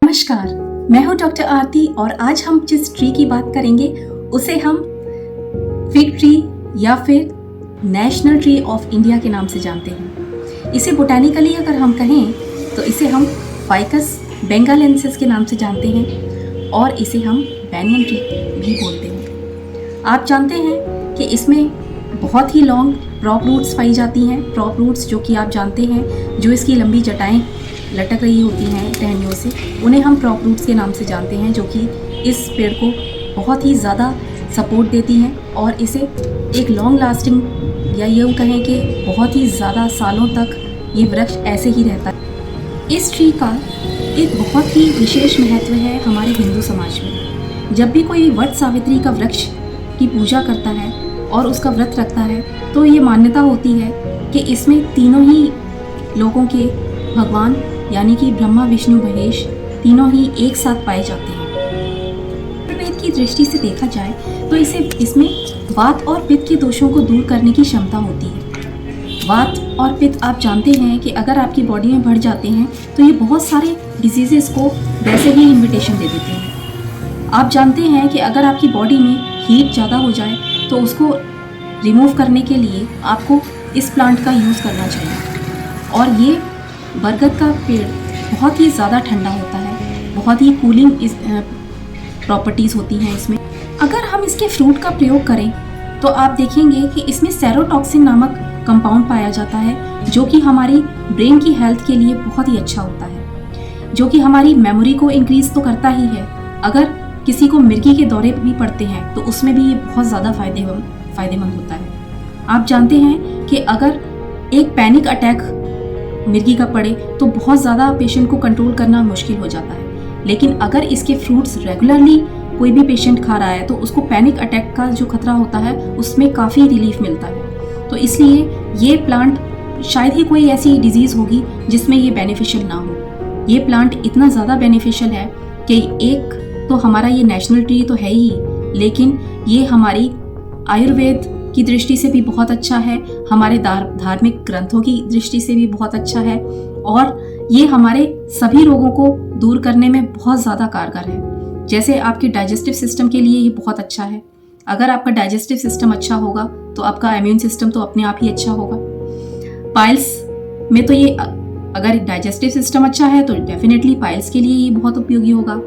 नमस्कार, मैं हूं डॉक्टर आरती और आज हम जिस ट्री की बात करेंगे उसे हम फिग ट्री या फिर नेशनल ट्री ऑफ इंडिया के नाम से जानते हैं। इसे बोटानिकली अगर हम कहें तो इसे हम फाइकस बेंगालेंसिस के नाम से जानते हैं और इसे हम बैनियन ट्री भी बोलते हैं। आप जानते हैं कि इसमें बहुत ही लॉन्ग प्रॉप रूट्स पाई जाती हैं। प्रॉप रूट्स जो कि आप जानते हैं, जो इसकी लंबी जटाएं लटक रही होती हैं टहनियों से, उन्हें हम प्रॉप रूट्स के नाम से जानते हैं, जो कि इस पेड़ को बहुत ही ज़्यादा सपोर्ट देती हैं और इसे एक लॉन्ग लास्टिंग या यूँ कहें कि बहुत ही ज़्यादा सालों तक ये वृक्ष ऐसे ही रहता है। इस ट्री का एक बहुत ही विशेष महत्व है हमारे हिंदू समाज में। जब भी कोई वट सावित्री का वृक्ष की पूजा करता है और उसका व्रत रखता है तो ये मान्यता होती है कि इसमें तीनों ही लोगों के भगवान यानी कि ब्रह्मा विष्णु महेश तीनों ही एक साथ पाए जाते हैं। आयुर्वेद की दृष्टि से देखा जाए तो इसमें वात और पित्त के दोषों को दूर करने की क्षमता होती है। वात और पित्त आप जानते हैं कि अगर आपकी बॉडी में बढ़ जाते हैं तो ये बहुत सारे डिजीजेस को वैसे ही इन्विटेशन दे देते हैं। आप जानते हैं कि अगर आपकी बॉडी में हीट ज़्यादा हो जाए तो उसको रिमूव करने के लिए आपको इस प्लांट का यूज़ करना चाहिए। और ये बरगद का पेड़ बहुत ही ज़्यादा ठंडा होता है, बहुत ही कूलिंग प्रॉपर्टीज़ होती हैं इसमें। अगर हम इसके फ्रूट का प्रयोग करें तो आप देखेंगे कि इसमें सेरोटॉक्सिन नामक कंपाउंड पाया जाता है, जो कि हमारी ब्रेन की हेल्थ के लिए बहुत ही अच्छा होता है, जो कि हमारी मेमोरी को इंक्रीज़ तो करता ही है। अगर किसी को मिर्गी के दौरे भी पड़ते हैं तो उसमें भी ये बहुत ज़्यादा फ़ायदेमंद होता है। आप जानते हैं कि अगर एक पैनिक अटैक मिर्गी का पड़े तो बहुत ज़्यादा पेशेंट को कंट्रोल करना मुश्किल हो जाता है, लेकिन अगर इसके फ्रूट्स रेगुलरली कोई भी पेशेंट खा रहा है तो उसको पैनिक अटैक का जो खतरा होता है उसमें काफ़ी रिलीफ मिलता है। तो इसलिए ये प्लांट शायद ही कोई ऐसी डिजीज़ होगी जिसमें ये बेनिफिशियल ना हो। ये प्लांट इतना ज़्यादा बेनिफिशियल है कि एक तो हमारा ये नेशनल ट्री तो है ही, लेकिन ये हमारी आयुर्वेद की दृष्टि से भी बहुत अच्छा है, हमारे धार्मिक ग्रंथों की दृष्टि से भी बहुत अच्छा है और ये हमारे सभी रोगों को दूर करने में बहुत ज़्यादा कारगर है। जैसे आपके डाइजेस्टिव सिस्टम के लिए ये बहुत अच्छा है। अगर आपका डाइजेस्टिव सिस्टम अच्छा होगा तो आपका इम्यून सिस्टम तो अपने आप ही अच्छा होगा। पाइल्स में तो ये, अगर डाइजेस्टिव सिस्टम अच्छा है तो डेफिनेटली पाइल्स के लिए ये बहुत उपयोगी होगा।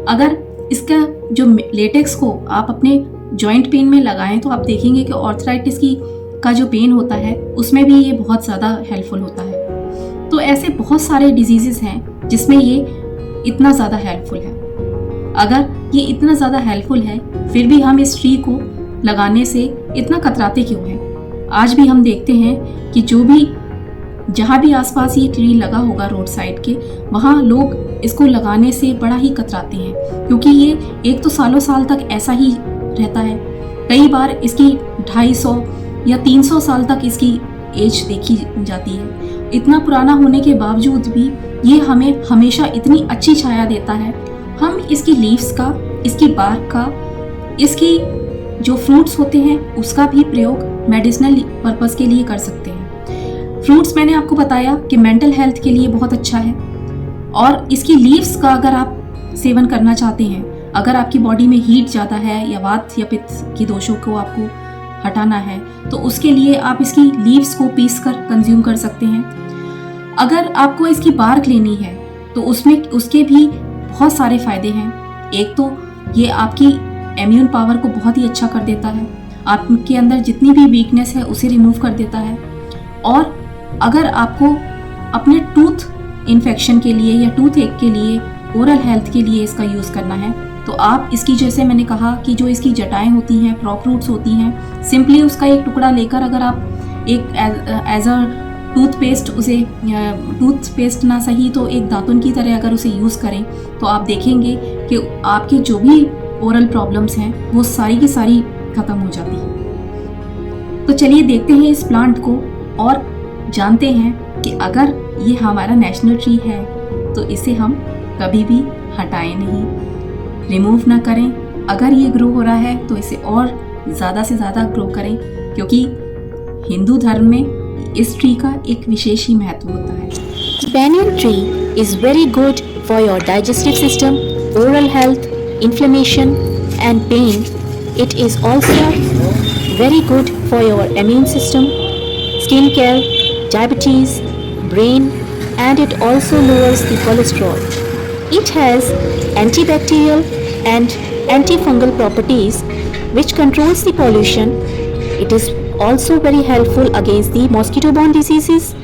अगर इसका जो लेटेक्स को आप अपने जॉइंट पेन में लगाएं तो आप देखेंगे कि ऑर्थराइटिस का जो पेन होता है उसमें भी ये बहुत ज़्यादा हेल्पफुल होता है। तो ऐसे बहुत सारे डिजीज़ेस हैं जिसमें ये इतना ज़्यादा हेल्पफुल है। अगर ये इतना ज़्यादा हेल्पफुल है फिर भी हम इस ट्री को लगाने से इतना कतराते क्यों हैं? आज भी हम देखते हैं कि जहाँ भी आसपास ये ट्री लगा होगा रोड साइड के, वहाँ लोग इसको लगाने से बड़ा ही कतराते हैं, क्योंकि ये एक तो सालों साल तक ऐसा ही रहता है। कई बार इसकी 250 या 300 साल तक इसकी एज देखी जाती है। इतना पुराना होने के बावजूद भी ये हमें हमेशा इतनी अच्छी छाया देता है। हम इसकी लीव्स का, इसकी बार्क का, इसकी जो फ्रूट्स होते हैं उसका भी प्रयोग मेडिसिनल पर्पस के लिए कर सकते हैं। फ्रूट्स मैंने आपको बताया कि मेंटल हेल्थ के लिए बहुत अच्छा है और इसकी लीव्स का अगर आप सेवन करना चाहते हैं, अगर आपकी बॉडी में हीट ज़्यादा है या वात या पित्त की दोषों को आपको हटाना है तो उसके लिए आप इसकी लीव्स को पीस कर कंज्यूम कर सकते हैं। अगर आपको इसकी बार्क लेनी है तो उसके भी बहुत सारे फ़ायदे हैं। एक तो ये आपकी इम्यून पावर को बहुत ही अच्छा कर देता है, आपके अंदर जितनी भी वीकनेस है उसे रिमूव कर देता है। और अगर आपको अपने टूथ इन्फेक्शन के लिए या टूथ एक के लिए, ओरल हेल्थ के लिए इसका यूज़ करना है तो आप इसकी, जैसे मैंने कहा कि जो इसकी जटाएं होती हैं, प्रॉप रूट्स होती हैं, सिंपली उसका एक टुकड़ा लेकर अगर आप एक एज अ टूथपेस्ट उसे, टूथपेस्ट ना सही तो एक दातुन की तरह अगर उसे यूज़ करें तो आप देखेंगे कि आपके जो भी ओरल प्रॉब्लम्स हैं वो सारी की सारी ख़त्म हो जाती है। तो चलिए देखते हैं इस प्लांट को और जानते हैं कि अगर ये हमारा नेशनल ट्री है तो इसे हम कभी भी हटाएं नहीं, रिमूव ना करें। अगर ये ग्रो हो रहा है तो इसे और ज़्यादा से ज़्यादा ग्रो करें, क्योंकि हिंदू धर्म में इस ट्री का एक विशेष ही महत्व होता है। Banyan tree is very good for your digestive system, oral health, inflammation and pain. It is also very good for your immune system, skin care, diabetes, brain, and it also lowers the cholesterol. It has antibacterial and antifungal properties which controls the pollution. It is also very helpful against the mosquito-borne diseases